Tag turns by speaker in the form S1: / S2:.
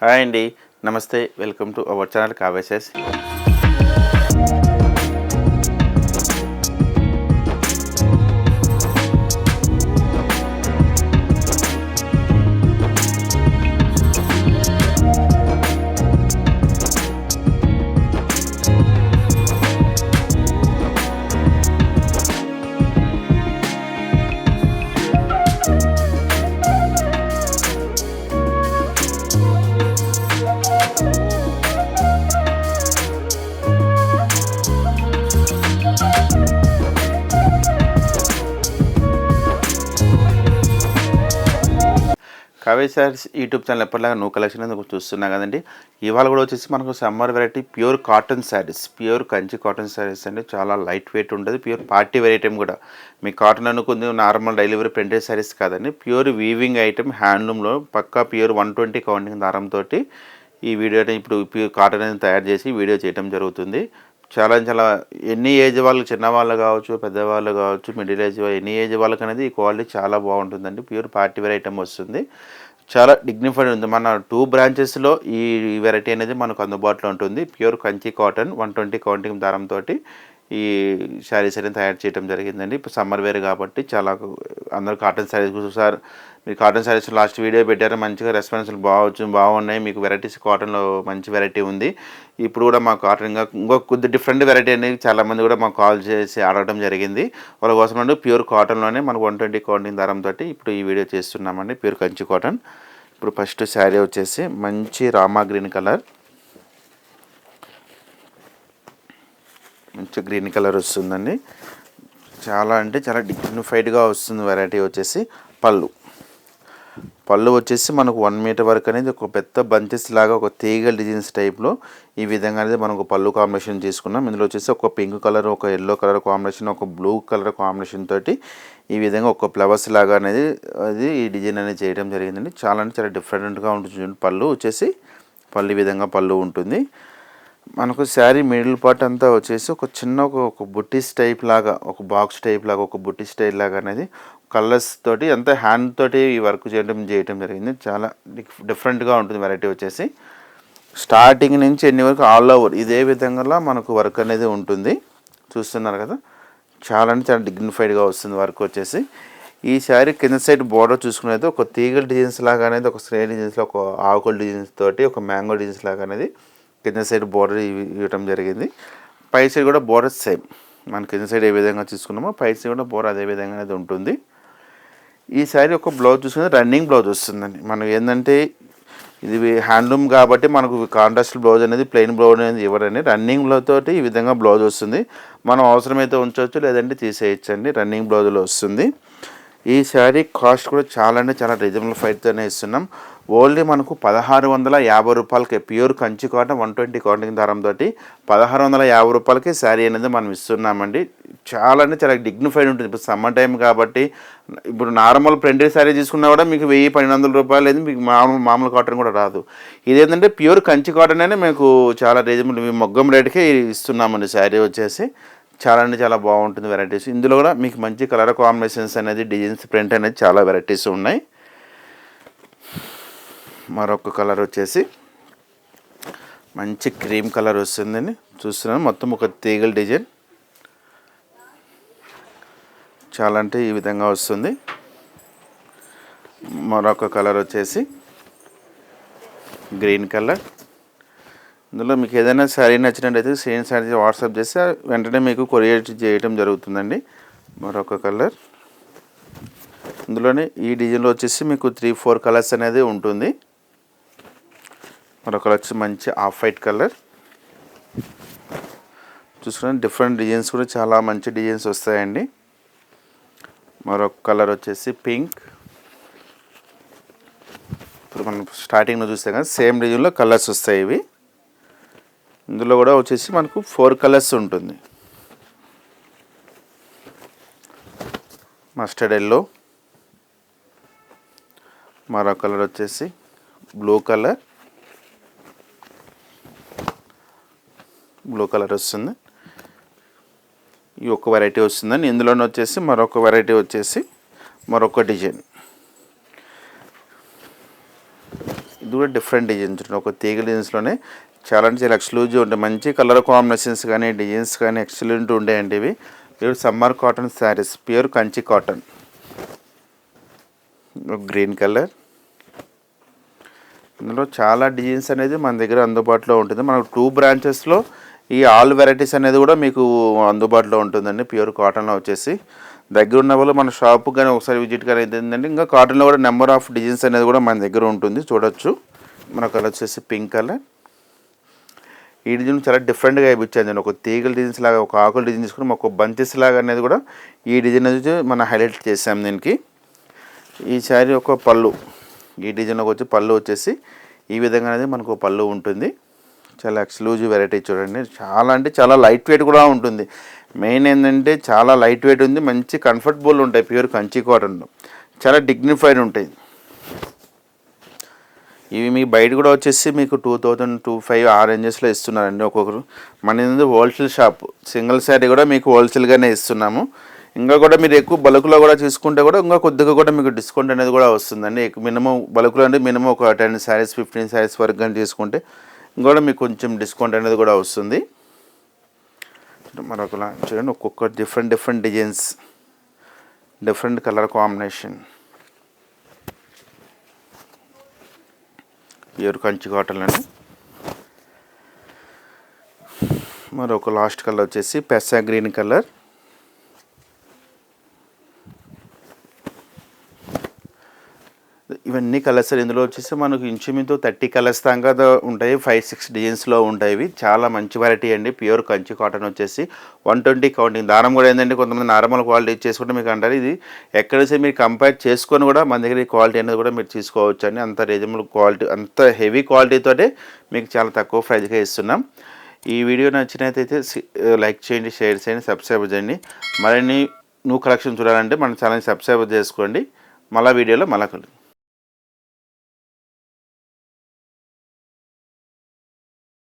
S1: Hi అండి. నమస్తే. Welcome to our channel కావ్యసెస్. కావ్య సారీస్ యూట్యూబ్ ఛానల్ ఎప్పటిలాగా న్యూ కలెక్షన్ అనేది చూస్తున్నాం కదండి. ఇవాళ కూడా వచ్చేసి మనకు summer variety pure cotton saris, pure Kanchi cotton saris అండి. చాలా లైట్ వెయిట్ ఉంటుంది. ప్యూర్ పార్టీ వెరైటీ ఐటమ్ కూడా. మీ కాటన్ అనుకుంది నార్మల్ డెలివరీ ప్రింటెడ్ శారీస్ కాదండి. ప్యూర్ వీవింగ్ ఐటమ్ హ్యాండ్లూమ్లో పక్కా ప్యూర్ 120 కౌంటింగ్ దారంతో ఈ వీడియో ఇప్పుడు ప్యూర్ కాటన్ అనేది తయారు చేసి వీడియో చేయడం జరుగుతుంది. చాలా ఎన్ని ఏజ్ వాళ్ళు, చిన్నవాళ్ళు కావచ్చు, పెద్దవాళ్ళు కావచ్చు, మిడిల్ ఏజ్ ఎన్ని ఏజ్ వాళ్ళకి అనేది ఈ క్వాలిటీ చాలా బాగుంటుందండి. ప్యూర్ పార్టీ వేర్ ఐటమ్ వస్తుంది. చాలా డిగ్నిఫైడ్ ఉంది. మన 2 బ్రాంచెస్లో ఈ వెరైటీ అనేది మనకు అందుబాటులో ఉంటుంది. ప్యూర్ కంచి కాటన్ 120 కౌంటింగ్ దారంతో ఈ శారీస్ అనేది తయారు చేయడం జరిగిందండి. ఇప్పుడు సమ్మర్ వేర్ కాబట్టి చాలా అందరూ కాటన్ శారీస్ సార్ మీరు కాటన్ శారీస్ లాస్ట్ వీడియో పెట్టారు, మంచిగా రెస్పాన్స్లు బాగున్నాయి. మీకు వెరైటీస్ కాటన్లో మంచి వెరైటీ ఉంది. ఇప్పుడు కూడా మా కాటన్ ఇంకో కొద్ది డిఫరెంట్ వెరైటీ అనేది చాలామంది కూడా మాకు కాల్ చేసి అడగడం జరిగింది. వాళ్ళ కోసం అండి ప్యూర్ కాటన్లోనే మనకు 120 కౌంటింగ్ దారంతో ఇప్పుడు ఈ వీడియో చేస్తున్నామండి. Pure Kanchi cotton. ఇప్పుడు ఫస్ట్ శారీ వచ్చేసి మంచి రామా గ్రీన్ కలర్, మంచి గ్రీన్ కలర్ వస్తుందండి. చాలా అంటే చాలా డిగ్నిఫైడ్గా వస్తుంది. వెరైటీ వచ్చేసి పళ్ళు వచ్చేసి మనకు 1 మీటర్ వరకు అనేది ఒక పెద్ద బంచెస్ లాగా ఒక తీగల డిజైన్స్ టైప్లో ఈ విధంగా అనేది మనకు పళ్ళు కాంబినేషన్ తీసుకున్నాం. ఇందులో వచ్చేసి ఒక పింక్ కలర్, ఒక ఎల్లో కలర్ కాంబినేషన్, ఒక బ్లూ కలర్ కాంబినేషన్ తోటి ఈ విధంగా ఒక ఫ్లవర్స్ లాగా అనేది ఈ డిజైన్ అనేది చేయడం జరిగిందండి. చాలా అంటే చాలా డిఫరెంట్గా ఉంటుంది. పళ్ళు వచ్చేసి ఈ విధంగా పళ్ళు ఉంటుంది. మనకు శారీ మిడిల్ పార్ట్ అంతా వచ్చేసి ఒక చిన్న ఒక బుట్టీస్ టైప్ లాగా, ఒక బాక్స్ టైప్ లాగా, ఒక బుట్టి స్టైల్ లాగా అనేది కలర్స్ తోటి అంతా హ్యాండ్ తోటి ఈ వర్క్ చేయడం జరిగింది. చాలా డిఫరెంట్గా ఉంటుంది వెరైటీ వచ్చేసి. స్టార్టింగ్ నుంచి ఎన్ని వరకు ఆల్ ఓవర్ ఇదే విధంగా మనకు వర్క్ అనేది ఉంటుంది. చూస్తున్నారు కదా, చాలా అంటే చాలా డిగ్నిఫైడ్గా వస్తుంది వర్క్ వచ్చేసి. ఈ శారీ కింద సైడ్ బోర్డర్ చూసుకునేది ఒక తీగల డిజైన్స్ లాగా అనేది, ఒక స్క్రీన్ డిజైన్స్లో ఒక ఆకుల డిజైన్స్ తోటి, ఒక మ్యాంగో డిజైన్స్ లాగా అనేది కింద సైడ్ బోర్డర్ ఇవ్వడం జరిగింది. పై సైడ్ కూడా బోర్డర్ సేమ్, మన కింద సైడ్ ఏ విధంగా తీసుకున్నామో పై సైడ్ కూడా బోర్డర్ అదే విధంగా అనేది ఉంటుంది. ఈ శారీ ఒక బ్లౌజ్ చూసుకుంటే రన్నింగ్ బ్లౌజ్ వస్తుందండి. మనకు ఏంటంటే ఇది హ్యాండ్లూమ్ కాబట్టి మనకు కాంట్రాస్ట్ బ్లౌజ్ అనేది, ప్లెయిన్ బ్లౌజ్ అనేది ఇవ్వరండి. రన్నింగ్ బ్లౌజ్ తోటి ఈ విధంగా బ్లౌజ్ వస్తుంది. మనం అవసరమైతే ఉంచవచ్చు, లేదంటే తీసేయచ్చండి. రన్నింగ్ బ్లౌజ్లో వస్తుంది. ఈ శారీ కాస్ట్ కూడా చాలా అంటే చాలా రీజనబుల్ ఫైట్తోనే ఇస్తున్నాం. ఓన్లీ మనకు 1650 రూపాయలకి ప్యూర్ కంచి కాటన్ 120 కౌంటింగ్ దారంతో 1650 రూపాయలకి శారీ అనేది మనం ఇస్తున్నామండి. చాలా అంటే చాలా డిగ్నిఫైడ్ ఉంటుంది. ఇప్పుడు సమ్మర్ టైం కాబట్టి ఇప్పుడు నార్మల్ ప్రింటెడ్ శారీ తీసుకున్నా కూడా మీకు 1000-1200 రూపాయలు అనేది మీకు మామూలు కాటన్ కూడా రాదు. ఇదేంటంటే ప్యూర్ కంచి కాటన్ అనే మీకు చాలా రీజనబుల్ మొగ్గం రేటుకే ఇస్తున్నామండి. శారీ వచ్చేసి చాలా అంటే చాలా బాగుంటుంది వెరైటీస్. ఇందులో కూడా మీకు మంచి కలర్ కాంబినేషన్స్ అనేది, డిజైన్స్, ప్రింట్ అనేది చాలా వెరైటీస్ ఉన్నాయి. మరొక కలర్ వచ్చేసి మంచి క్రీమ్ కలర్ వస్తుందండి. చూస్తున్నాను మొత్తం ఒక తీగల డిజైన్, చాలా అంటే ఈ విధంగా వస్తుంది. మరొక కలర్ వచ్చేసి గ్రీన్ కలర్. ఇందులో మీకు ఏదైనా శారీ నచ్చినట్టయితే సేమ్ శారీ వాట్సాప్ చేస్తే వెంటనే మీకు కొరియర్ చేయడం జరుగుతుందండి. మరొక కలర్. ఇందులోనే ఈ డిజైన్లో వచ్చేసి మీకు 3-4 కలర్స్ అనేది ఉంటుంది. మరొక కలర్ వచ్చి మంచి ఆఫ్ వైట్ కలర్. చూసుకుని డిఫరెంట్ డిజైన్స్ కూడా చాలా మంచి డిజైన్స్ వస్తాయండి. మరొక కలర్ వచ్చేసి పింక్. ఇప్పుడు మనం స్టార్టింగ్లో చూస్తే కానీ సేమ్ డిజైన్లో కలర్స్ వస్తాయి ఇవి. ఇందులో కూడా వచ్చేసి మనకు 4 కలర్స్ ఉంటుంది. మస్టర్డ్ ఎల్లో, మరో కలర్ వచ్చేసి బ్లూ కలర్ వస్తుంది. ఈ ఒక వెరైటీ వస్తుందండి. ఇందులోనే వచ్చేసి మరొక వెరైటీ వచ్చేసి మరొక డిజైన్. ఇది కూడా డిఫరెంట్ డిజైన్స్ ఉంటాయి. ఒక తీగ డిజైన్స్లోనే చాలా అంటే చాలా ఎక్స్క్లూజివ్ ఉంటాయి. మంచి కలర్ కాంబినేషన్స్ కానీ డిజైన్స్ కానీ ఎక్సలెంట్ ఉంటాయండి. ఇవి pure summer cotton saris, pure Kanchi cotton. Green colour, ఇందులో చాలా డిజైన్స్ అనేది మన దగ్గర అందుబాటులో ఉంటుంది. మనకు 2 బ్రాంచెస్లో ఈ ఆల్ వెరైటీస్ అనేది కూడా మీకు అందుబాటులో ఉంటుందండి. ప్యూర్ కాటన్లో వచ్చేసి దగ్గర ఉన్న వాళ్ళు మన షాప్ కానీ ఒకసారి విజిట్ కానీ ఏంటంటే ఇంకా కాటన్లో కూడా నెంబర్ ఆఫ్ డిజైన్స్ అనేది కూడా మన దగ్గర ఉంటుంది, చూడొచ్చు. మన కలర్ వచ్చేసి పింక్ కలర్. ఈ డిజైన్ చాలా డిఫరెంట్గా ఇప్పించాను. ఒక తీగల డిజైన్స్ లాగా, ఒక ఆకుల డిజైన్ తీసుకుని ఒక బంచెస్ లాగా అనేది కూడా ఈ డిజైన్ అనేది మనం హైలైట్ చేసాం దీనికి. ఈ శారీ ఒక పళ్ళు, ఈ డిజైన్లోకి వచ్చి పళ్ళు వచ్చేసి ఈ విధంగా అనేది మనకు పళ్ళు ఉంటుంది. చాలా ఎక్స్క్లూజివ్ వెరైటీ చూడండి. చాలా అంటే చాలా లైట్ వెయిట్ కూడా ఉంటుంది. మెయిన్ ఏంటంటే చాలా లైట్ వెయిట్ ఉంది, మంచి కంఫర్టబుల్ ఉంటాయి. ప్యూర్ కంచి కాటన్లో చాలా డిగ్నిఫైడ్ ఉంటాయి. ఇవి మీ బయట కూడా వచ్చేసి మీకు 2000, 2500 ఆ రేంజెస్లో ఇస్తున్నారండి ఒక్కొక్కరు. మన ఇది హోల్సేల్ షాప్, సింగిల్ శారీ కూడా మీకు హోల్సేల్గానే ఇస్తున్నాము. ఇంకా కూడా మీరు ఎక్కువ బల్క్లో కూడా తీసుకుంటే కూడా ఇంకా కొద్దిగా కూడా మీకు డిస్కౌంట్ అనేది కూడా వస్తుందండి. మినిమం బల్క్లో అంటే మినిమం ఒక 10 శారీస్ 15 శారీస్ వరకు కానీ తీసుకుంటే ఇంకా మీకు కొంచెం డిస్కౌంట్ అనేది కూడా వస్తుంది. మరొకలా చూడండి, ఒక్కొక్క different designs, different colour combination, pure Kanchi cotton అండి. మరొక లాస్ట్ కలర్ వచ్చేసి పెసా గ్రీన్ కలర్. ఇవన్నీ కలర్స్ ఇందులో వచ్చేసి మనకు ఇంచుమించు 30 కలర్స్ దాకా ఉంటాయి. 5-6 డిజైన్స్లో ఉంటాయి. ఇవి చాలా మంచి వెరైటీ అండి. ప్యూర్ కంచి కాటన్ వచ్చేసి 120 కౌంటింగ్. దారం కూడా ఏంటంటే కొంతమంది నార్మల్ క్వాలిటీ చేసుకుంటే మీకు అంటారు. ఇది ఎక్కడైతే మీరు కంపేర్ చేసుకొని కూడా మన దగ్గర ఈ క్వాలిటీ అనేది కూడా మీరు తీసుకోవచ్చు అండి. అంత రీజనబుల్ క్వాలిటీ, అంత హెవీ క్వాలిటీతోనే మీకు చాలా తక్కువ ప్రైస్గా ఇస్తున్నాం. ఈ వీడియో నచ్చినట్లయితే లైక్ చేయండి, షేర్ చేయండి, సబ్స్క్రైబ్ చేయండి. మరిన్ని న్యూ కలెక్షన్ చూడాలంటే మన ఛానల్ సబ్స్క్రైబ్ చేసుకోండి. మళ్ళీ వీడియోలో మళ్ళీ